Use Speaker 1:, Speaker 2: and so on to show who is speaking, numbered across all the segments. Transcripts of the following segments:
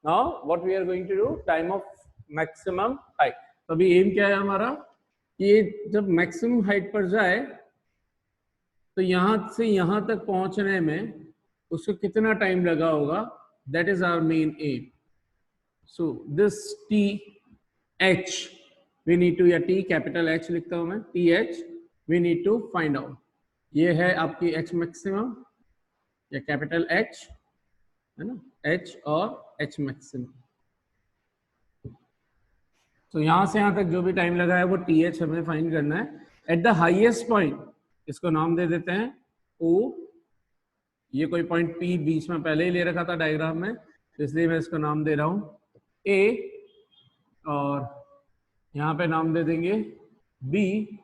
Speaker 1: Now what we are going to do, time of maximum height. तो अभी M क्या है हमारा, ये जब मैक्सिमम हाइट पर जाए तो यहां से यहां तक पहुंचने में उसको कितना टाइम लगा होगा, that is our main aim. So this T H we need to, या टी कैपिटल एच लिखता हूं मैं, T H we need to find out. ये है आपकी एच मैक्सिमम या कैपिटल एच है ना, एच और एच मैक्सिमम। तो यहां से यहां तक जो भी टाइम लगा है वो टी एच हमें फाइंड करना है। एट द हाईएस्ट पॉइंट इसको नाम दे देते हैं ओ। ये कोई पॉइंट पी बीच में पहले ही ले रखा था डायग्राम में, तो इसलिए मैं इसको नाम दे रहा हूं ए, और यहाँ पे नाम दे देंगे बी,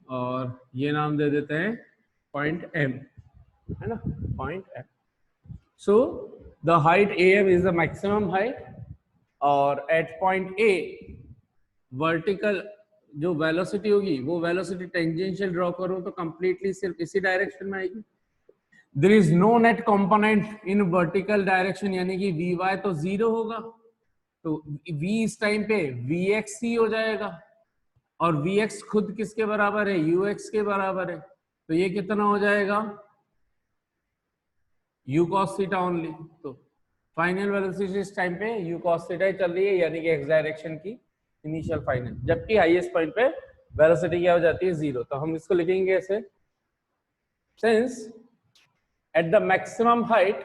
Speaker 1: और ये नाम दे देते हैं पॉइंट एम, है ना, point M. So the height A M is the maximum height, और एट पॉइंट ए वर्टिकल जो वेलोसिटी होगी वो वेलोसिटी टेंजेंशियल ड्रॉ करो तो कंप्लीटली सिर्फ इसी डायरेक्शन में आएगी। There is no net component in vertical direction, यानी कि वी वाई तो जीरो होगा, तो v इस टाइम पे vx ही हो जाएगा, और vx खुद किसके बराबर है, ux के बराबर है, तो ये कितना हो जाएगा, u cos थीटा ओनली। तो फाइनल वेलोसिटी इस टाइम पे u cos थीटा ही चल रही है, यानी कि एक्स डायरेक्शन की इनिशियल फाइनल, जबकि हाईएस्ट पॉइंट पे वेलोसिटी क्या हो जाती है, जीरो। तो हम इसको लिखेंगे ऐसे, since at the maximum height,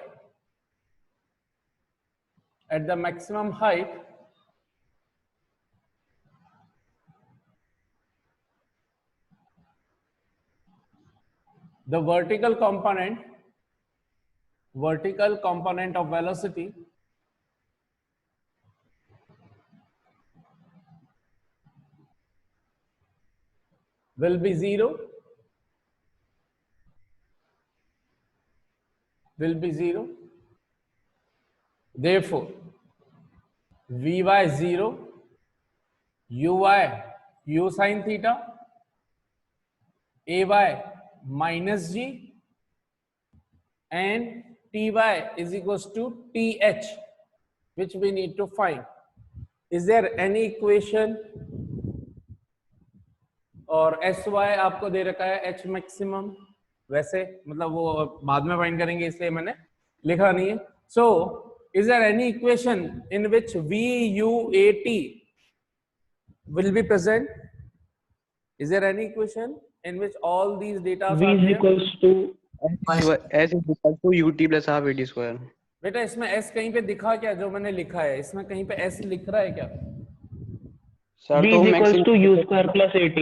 Speaker 1: at the maximum height the vertical component of velocity will be zero, therefore vy 0, uy u sin theta, ay minus g, and ty is equals to th, which we need to find. Is there any equation, और S Y आपको दे रखा है H maximum, वैसे मतलब वो बाद में find करेंगे इसलिए मैंने लिखा नहीं है। So is there any equation in which v u a t will be present? Is there any equation in which all these data
Speaker 2: v
Speaker 1: are
Speaker 2: is
Speaker 1: there?
Speaker 2: equals to s is equal to ut plus half ad square।
Speaker 1: बेटा इसमें s कहीं पे दिखा क्या, जो मैंने लिखा है इसमें कहीं पे s लिख रहा है क्या?
Speaker 2: v is equals to u square plus at।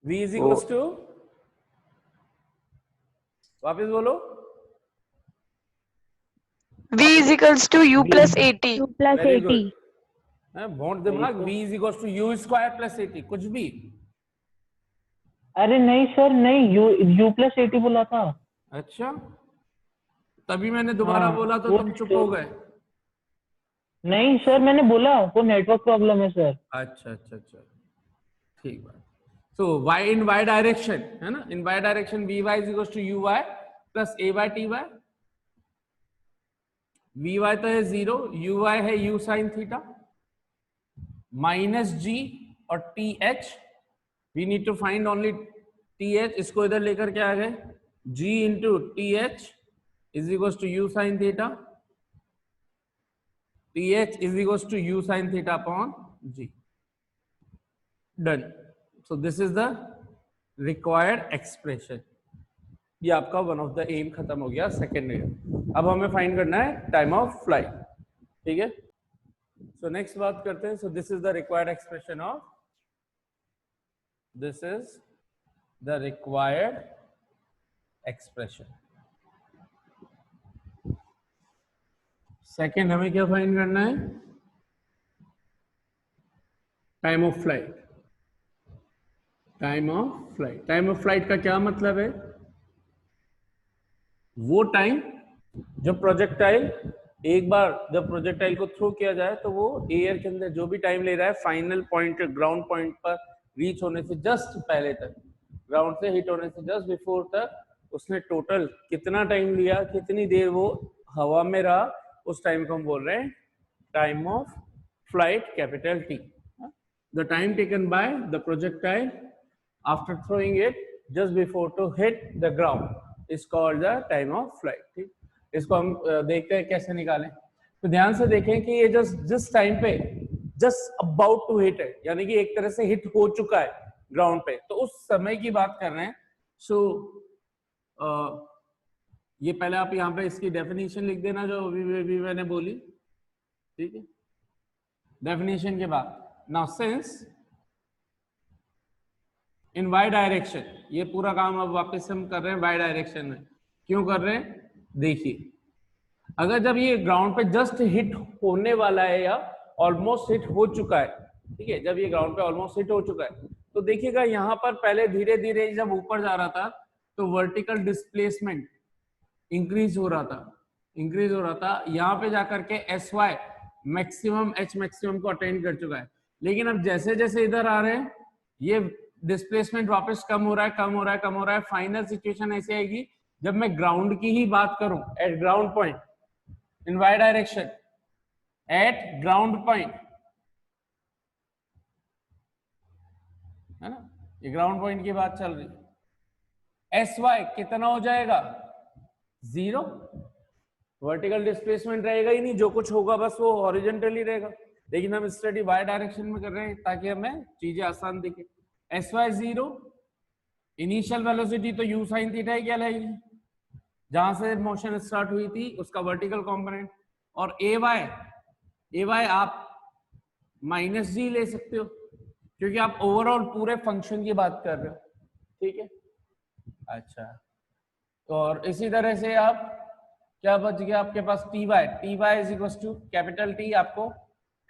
Speaker 1: v is equals to, वापस बोलो,
Speaker 3: v is equals to u plus at।
Speaker 4: u plus
Speaker 1: very
Speaker 4: 80।
Speaker 1: Good, बहुत दिमाग। v is equals to u square plus 80, कुछ भी।
Speaker 2: अरे नहीं सर नहीं, u plus 80 बोला था।
Speaker 1: अच्छा, तभी मैंने दोबारा बोला तो तुम चुप हो गए।
Speaker 2: नहीं सर मैंने बोला वो नेटवर्क प्रॉब्लम है सर।
Speaker 1: अच्छा अच्छा अच्छा, ठीक बात। सो y इन y डायरेक्शन है ना, इन y direction vy is equals to uy plus a by ty। vy तो है 0, uy है u sin theta minus g और th, we need to find only th। इसको इधर लेकर के आ गए, g into th is equals to u sin theta, th is equals to u sin theta upon g। Done. So this is the required expression. ये आपका one of the M खत्म हो गया सेकेंड ईयर। अब हमें find करना है time of flight, ठीक है। सो नेक्स्ट बात करते हैं। सो this is the required expression of, this is the required expression. Second हमें क्या फाइंड करना है, time of flight. Time of flight, time of flight का क्या मतलब है, वो टाइम जो प्रोजेक्टाइल, एक बार जब प्रोजेक्टाइल को थ्रो किया जाए तो वो एयर के अंदर जो भी टाइम ले रहा है फाइनल पॉइंट, ग्राउंड पॉइंट पर रीच होने से जस्ट पहले तक, ग्राउंड से हिट होने से जस्ट बिफोर तक, उसने टोटल कितना टाइम लिया, कितनी देर वो हवा में रहा, उस टाइम को हम बोल रहे हैं time of flight, capital T. The time taken by the projectile after throwing it just before to hit the ground is called the time of flight. ठीक, इसको हम देखते हैं कैसे निकालें. तो ध्यान से देखें कि ये जिस टाइम पे जस्ट अबाउट टू हिट है, यानी कि एक तरह से हिट हो चुका है ग्राउंड पे, तो उस समय की बात कर रहे हैं. सो ये पहले आप यहाँ पे इसकी डेफिनेशन लिख देना जो अभी मैंने बोली. ठीक है, डेफिनेशन के बाद now since in y direction, ये पूरा काम अब वापस हम कर रहे हैं वाई डायरेक्शन में. क्यों कर रहे हैं? देखिए, अगर जब ये ग्राउंड पे जस्ट हिट होने वाला है या ऑलमोस्ट हिट हो चुका है, ठीक है, जब ये ग्राउंड पे ऑलमोस्ट हिट हो चुका है, तो देखिएगा यहाँ पर पहले धीरे धीरे जब ऊपर जा रहा था तो वर्टिकल डिस्प्लेसमेंट इंक्रीज हो रहा था. यहाँ पे जाकर के s y maximum h maximum को अटेंड कर चुका है. लेकिन अब जैसे जैसे इधर आ रहे हैं ये डिस्प्लेसमेंट वापस कम हो रहा है. फाइनल सिचुएशन ऐसी आएगी जब मैं ग्राउंड की ही बात करूं, at ground point in y direction, at ground point, है ना, ये ग्राउंड पॉइंट की बात चल रही. एस वाई कितना हो जाएगा? 0. वर्टिकल डिस्प्लेसमेंट रहेगा ही नहीं, जो कुछ होगा बस वो हॉरिजॉन्टली रहेगा. लेकिन हम स्टडी वाई डायरेक्शन में कर रहे हैं ताकि हमें चीजें आसान दिखे. एस वाई 0, इनिशियल वेलोसिटी तो यू साइन थीटा ही क्या लगेगी, जहां से मोशन स्टार्ट हुई थी उसका वर्टिकल कंपोनेंट. और ए वाई आप माइनस जी ले सकते हो क्योंकि आप ओवरऑल पूरे फंक्शन की बात कर रहे हो. ठीक है, अच्छा, तो और इसी तरह से आप क्या बच गया आपके पास? T Y is equal to capital T आपको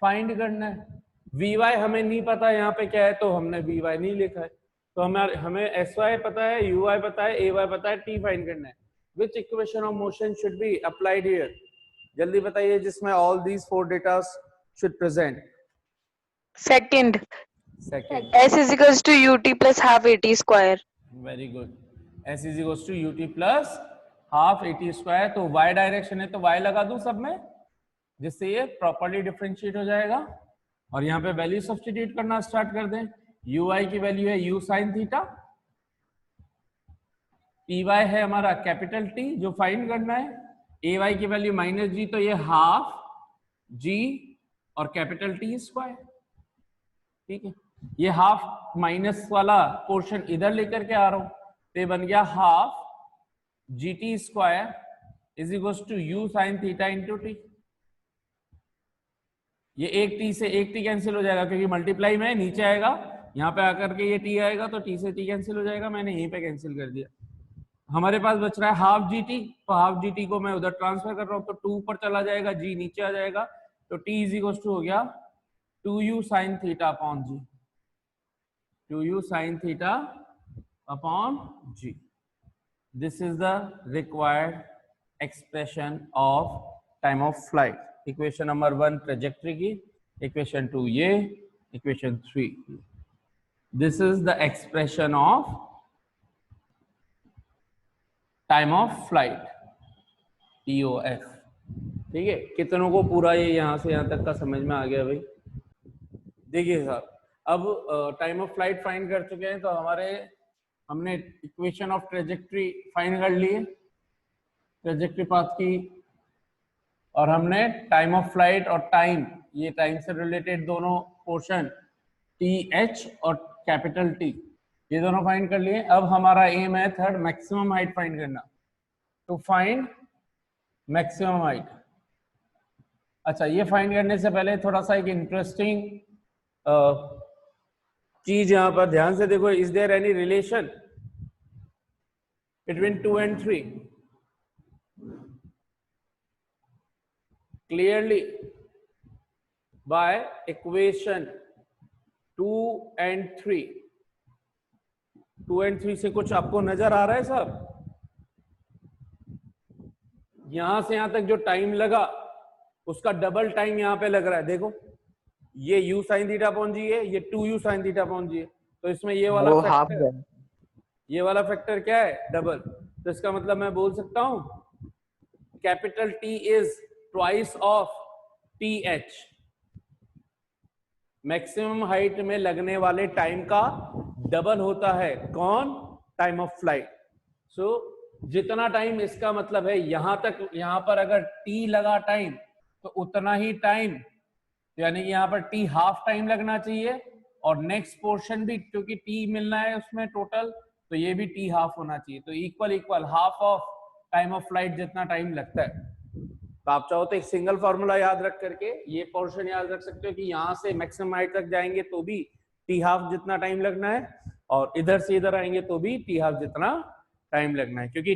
Speaker 1: फाइंड करना है. वी वाई हमें नहीं पता यहाँ पे क्या है, तो हमने वी वाई नहीं लिखा है. तो हमें एस वाई पता है, यू वाई पता है, ए वाई पता है, टी फाइंड करना है. Which equation of motion should be applied here? जल्दी बताइए, जिसमें all these 4 data should present.
Speaker 3: Second.
Speaker 1: Second.
Speaker 3: S is equals to ut plus half at square.
Speaker 1: Very good. S is equal to ut plus half at square. तो y direction है तो y लगा दूं सब में, जिससे ये प्रॉपर्ली डिफरेंशिएट हो जाएगा. और यहाँ पे वैल्यू सब्स्टिट्यूट करना स्टार्ट कर दें. ui की वैल्यू है u साइन थीटा, py है हमारा कैपिटल T जो फाइंड करना है, ay की वैल्यू माइनस जी, तो ये हाफ g और कैपिटल T स्क्वायर. ठीक है, ये हाफ माइनस वाला पोर्शन इधर लेकर के आ रहा हूं, तो ये बन गया half g t square is equal to u sine theta into t. ये एक टी से एक टी कैंसिल हो जाएगा क्योंकि मल्टीप्लाई में नीचे आएगा, यहाँ पे आकर के ये टी आएगा तो टी से टी कैंसिल हो जाएगा. मैंने यहीं पे कैंसिल कर दिया. हमारे पास बच रहा है हाफ जी टी, तो हाफ जी टी को मैं उधर ट्रांसफर कर रहा हूँ तो 2 ऊपर चला जाएगा, जी नीचे आ जाएगा, तो टी इज इक्वल टू हो गया 2u sin theta upon g. 2u sin theta upon g. This is the required expression of time of flight. Equation number 1 trajectory की, equation 2 ये, equation 3. This is the expression of time of flight, TOF. ठीक है, कितनों को पूरा ये यहाँ से यहाँ तक का समझ में आ गया भाई? देखिए साहब, अब टाइम ऑफ फ्लाइट फाइंड कर चुके हैं, तो हमने इक्वेशन ऑफ ट्रेजेक्ट्री फाइंड कर ली है, ट्रेजेक्ट्री पाथ की, और हमने टाइम ऑफ फ्लाइट और टाइम, ये टाइम से रिलेटेड दोनों पोर्शन TH और कैपिटल T, ये दोनों फाइंड कर लिए. अब हमारा एम है थर्ड, मैक्सिमम हाइट फाइंड करना, टू फाइंड मैक्सिमम हाइट. अच्छा, ये फाइंड करने से पहले थोड़ा सा एक इंटरेस्टिंग चीज यहां पर ध्यान से देखो. Is there any relation between 2 and 3? Clearly by equation 2 and 3. 2 and 3 से कुछ आपको नजर आ रहा है साहब? यहां से यहां तक जो टाइम लगा उसका डबल टाइम यहां पे लग रहा है. देखो, ये u sin थीटा अपॉन जी है, ये 2u sin थीटा अपॉन जी है, तो इसमें ये वाला फैक्टर, ये वाला फैक्टर क्या है? डबल. तो इसका मतलब मैं बोल सकता हूं capital T is twice of TH maximum height में लगने वाले टाइम का डबल होता है। कौन? Time of flight. सो जितना टाइम, इसका मतलब है यहां तक, यहां पर अगर T लगा टाइम तो उतना ही टाइम, यानी कि यहाँ पर T हाफ टाइम लगना चाहिए, और नेक्स्ट पोर्शन भी क्योंकि T मिलना है उसमें टोटल, तो ये भी T हाफ होना चाहिए। तो equal equal half of time of flight जितना टाइम लगता है। तो आप चाहो तो एक सिंगल फॉर्मूला याद रख करके ये पोर्शन याद रख सकते हो कि यहाँ से मैक्सिमम हाइट तक जाएंगे तो भी T हाफ जितना टाइम लगना है, और इधर से इधर आएंगे तो भी T हाफ जितना टाइम लगना है। क्योंकि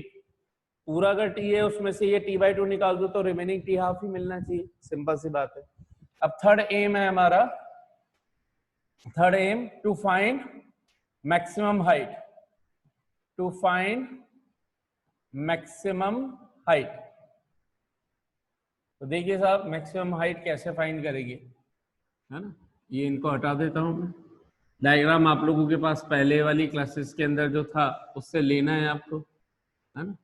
Speaker 1: पूरा अगर T है उसमें से ये T/2 निकाल दो तो रिमेनिंग T हाफ ही मिलना चाहिए। सिंपल सी बात है। अब थर्ड एम है हमारा, third M to find maximum height, to find maximum height. तो देखिए साहब, मैक्सिमम हाइट कैसे फाइंड करेंगे, है ना। ये इनको हटा देता हूं मैं। डायग्राम आप लोगों के पास पहले वाली क्लासेस के अंदर जो था उससे लेना है आपको, है ना।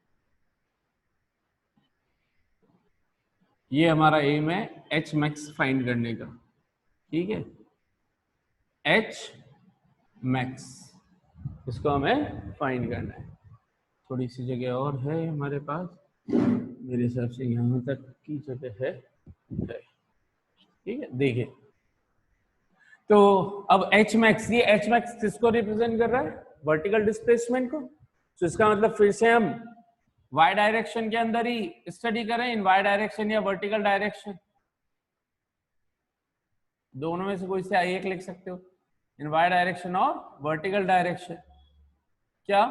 Speaker 1: ये हमारा एम है एच मैक्स फाइंड करने का, ठीक है। एच मैक्स, इसको हमें फाइंड करना है। थोड़ी सी जगह और है हमारे पास, मेरे हिसाब से यहाँ तक की जगह है, ठीक है। देखिए तो अब एच मैक्स, ये एच मैक्स किसको रिप्रेजेंट कर रहा है? वर्टिकल डिस्प्लेसमेंट को। तो इसका मतलब फिर से हम वाई डायरेक्शन के अंदर ही स्टडी करें, इन वाई डायरेक्शन या वर्टिकल डायरेक्शन, दोनों में से कोई से एक लिख सकते हो, इन वाई डायरेक्शन और वर्टिकल डायरेक्शन। क्या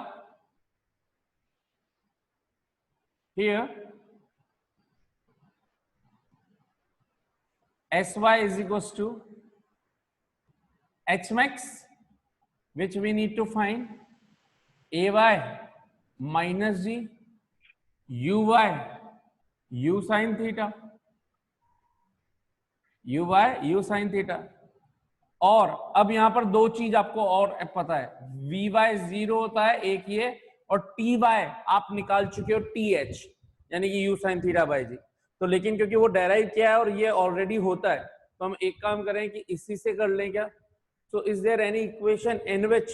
Speaker 1: here sy is equals to h max, which we need to find ay minus g uy u sin theta, uy u sin theta। और अब यहां पर दो चीज आपको और पता है, vy 0 होता है एक ये, और ty आप निकाल चुके हो th, यानी कि u sin theta by g। तो लेकिन क्योंकि वो डेराइव किया है और ये ऑलरेडी होता है, तो हम एक काम करें कि इसी से कर लें क्या। So is there any equation in which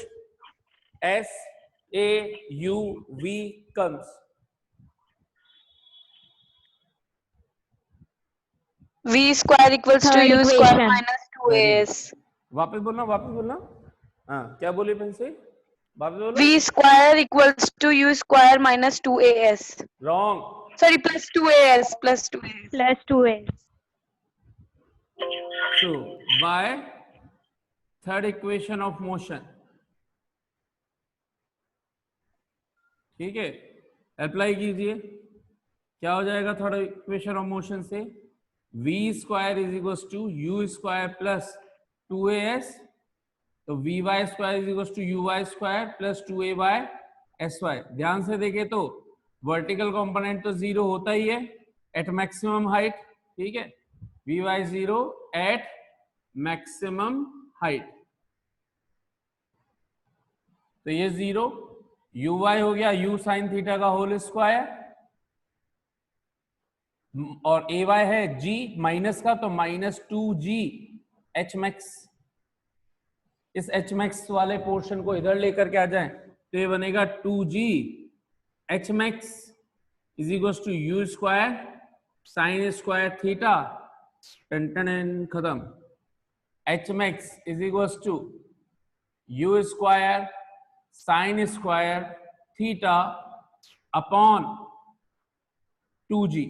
Speaker 1: s a u v comes?
Speaker 3: V square equals to
Speaker 2: Third
Speaker 3: U square
Speaker 2: equation.
Speaker 3: minus 2as.
Speaker 1: वापस बोलना, वापस बोलना। हाँ क्या बोले फिर से, वापस बोलो।
Speaker 3: V square equals to U square minus 2as.
Speaker 1: Wrong.
Speaker 3: Sorry, plus 2as, plus 2as.
Speaker 2: Plus 2a.
Speaker 1: So by third equation of motion, ठीक है, अप्लाई कीजिए। क्या हो जाएगा थर्ड इक्वेशन ऑफ मोशन से? v square is equal to u square plus 2as, तो vy square is equal to uy square plus 2ay sy। ध्यान से देखे तो वर्टिकल कंपोनेंट तो 0 होता ही है एट मैक्सिमम हाइट, ठीक है। vy 0 एट मैक्सिमम हाइट, तो ये 0, uy हो गया u साइन थीटा का होल स्क्वायर, और ay है g माइनस का, तो माइनस 2g h मैक्स। इस h मैक्स वाले पोर्शन को इधर लेकर के आ जाएं तो ये बनेगा 2g h max is equal to u square sine square theta, done खत्म। h max is equal to u square sine square theta upon 2g,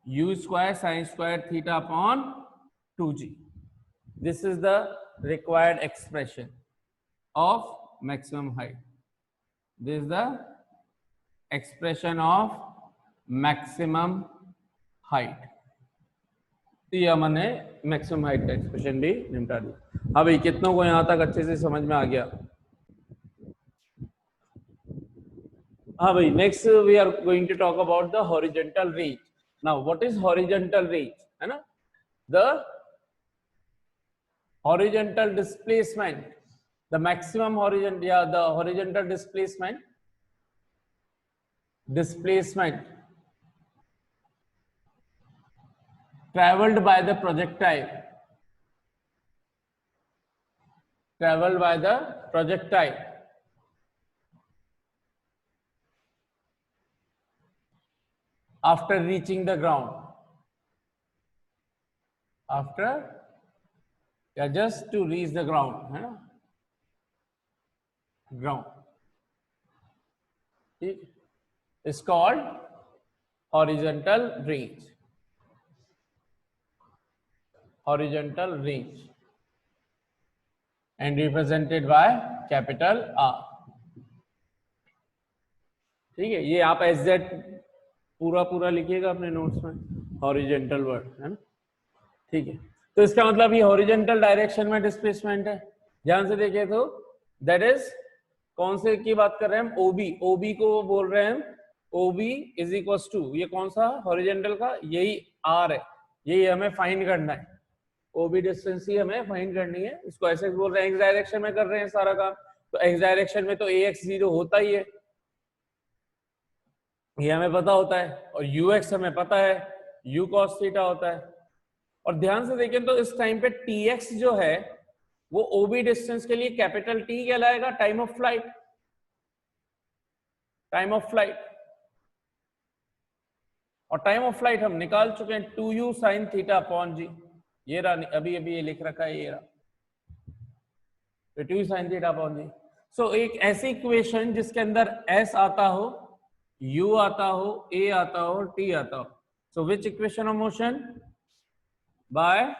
Speaker 1: u square sin square theta upon 2g. This is the required expression of maximum height. This is the expression of maximum height. तो ये हमने maximum height का expression भी निपटा दिया। हाँ भाई, कितनों को यहां तक अच्छे से समझ में आ गया? हाँ भाई, next we are going to talk about the horizontal reach. Now, what is horizontal reach? है ना, the horizontal displacement, the maximum horizontal, yeah, the horizontal displacement traveled by the projectile, traveled by the projectile after reaching the ground, after या just to reach the ground, है ना, ground, ठीक, is called horizontal range, horizontal range, and represented by capital R. ठीक है, ये आप exact पूरा लिखिएगा अपने नोट्स में, हॉरिजेंटल वर्ड, है ना, ठीक है। तो इसका मतलब ये हॉरिजेंटल डायरेक्शन में डिस्प्लेसमेंट है। ध्यान से देखिए तो दैट इज कौन से की बात कर रहे हैं हम, ओबी, ओबी को बोल रहे हैं हम, ओबी इज इक्वल्स टू, ये कौन सा हॉरिजेंटल का, यही आर है, यही हमें फाइंड करना है, ओबी डिस्टेंस ही हमें फाइंड करनी है। इसको ऐसे बोल रहे हैं, एक्स डायरेक्शन में कर रहे हैं सारा काम, तो एक्स डायरेक्शन में तो ax 0 होता ही है, ये हमें पता होता है, और ux हमें पता है, u cos थीटा होता है। और ध्यान से देखें तो इस टाइम पे tx जो है वो OB डिस्टेंस के लिए कैपिटल T कहलाएगा, time of flight, time of flight. और टाइम ऑफ फ्लाइट हम निकाल चुके हैं 2u sin theta upon g, ये रहा, अभी ये लिख रखा है, ये रहा 2u sin theta upon g। सो एक ऐसी इक्वेशन जिसके अंदर s आता हो, u आता हो, a आता हो, t आता हो, so which equation of motion, by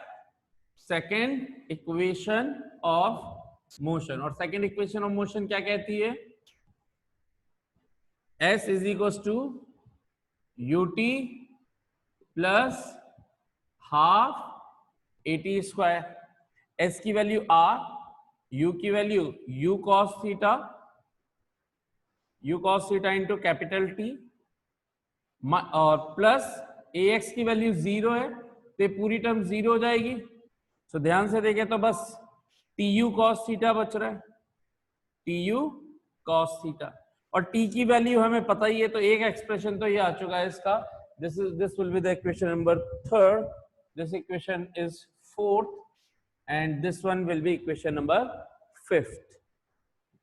Speaker 1: second equation of motion. और सेकेंड इक्वेशन ऑफ मोशन क्या कहती है, s is equal to ut plus half at square, s की वैल्यू r, u की value u cos theta, u cos theta into capital T, और plus ax की value 0 है, तो ये पूरी टर्म 0 हो जाएगी। तो ध्यान से देखें तो बस tu cos थीटा बच रहा है, tu cos थीटा, और t की वैल्यू हमें पता ही है, तो एक एक्सप्रेशन तो ये आ चुका है इसका, this will be the equation number 3rd, this equation is 4th, and this one will be equation number 5th,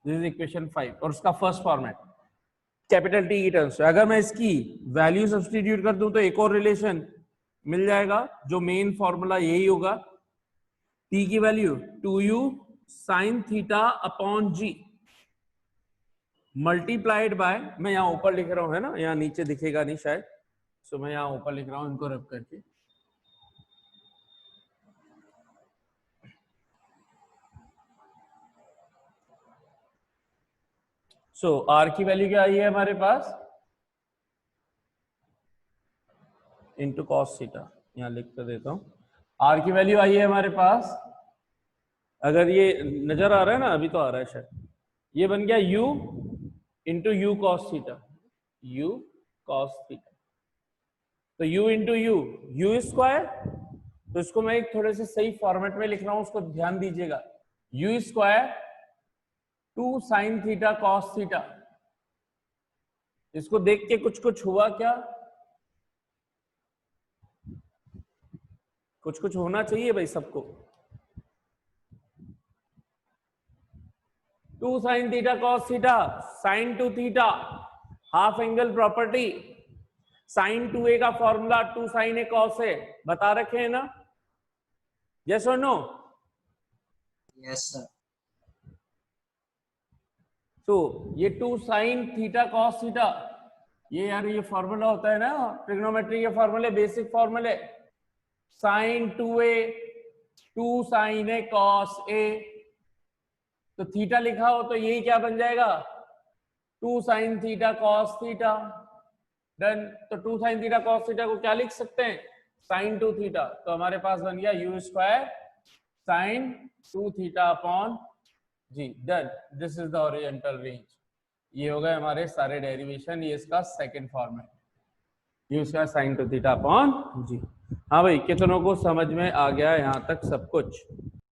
Speaker 1: this is equation 5, और उसका फर्स्ट फॉर्मेट कैपिटल T की टर्म्स। अगर मैं इसकी वैल्यू सब्स्टिट्यूट कर दूं तो एक और रिलेशन मिल जाएगा, जो मेन फॉर्मूला यही होगा, T की value 2u sin theta upon g multiplied by, मैं यहाँ ऊपर लिख रहा हूँ, है ना, यहाँ नीचे दिखेगा नहीं शायद, सो मैं यहाँ ऊपर लिख रहा हूँ इनको रब करके, सो r की वैल्यू क्या आई है हमारे पास, इंटू कॉस थीटा, यहाँ लिख कर देता हूँ, r की वैल्यू आई है हमारे पास, अगर ये नजर आ रहा है ना, अभी तो आ रहा है शायद, ये बन गया u into you cos theta, u cos theta, तो u इंटू u स्क्वायर, तो इसको मैं एक थोड़े से सही फॉर्मेट में लिख रहा हूं, उसको ध्यान दीजिएगा, u square 2 sin theta cos theta, इसको देख के कुछ हुआ क्या, कुछ होना चाहिए भाई सबको, 2 sin theta cos theta, sin 2 theta, half angle property, sin 2a का formula 2 sin a cos a, बता रखे हैं ना, यस और नो,
Speaker 4: यस सर।
Speaker 1: तो ये 2 sin थीटा cos थीटा, ये यार ये फॉर्मूला होता है ना ट्रिग्नोमेट्री के फॉर्मूले, बेसिक फॉर्मूले, sin 2a 2 sin a cos a, तो थीटा लिखा हो तो यही क्या बन जाएगा, 2 sin theta cos theta, done. तो 2 sin थीटा cos थीटा को क्या लिख सकते हैं, sin 2 थीटा, तो हमारे पास बन गया u square sin 2 theta upon g, done, this is the horizontal range. ये हो गए हमारे सारे डेरिवेशन, ये इसका सेकंड फॉर्मेट, ये उसका sin 2 थीटा अपॉन जी। हाँ भाई, कितनों को समझ में आ गया यहाँ तक सब कुछ?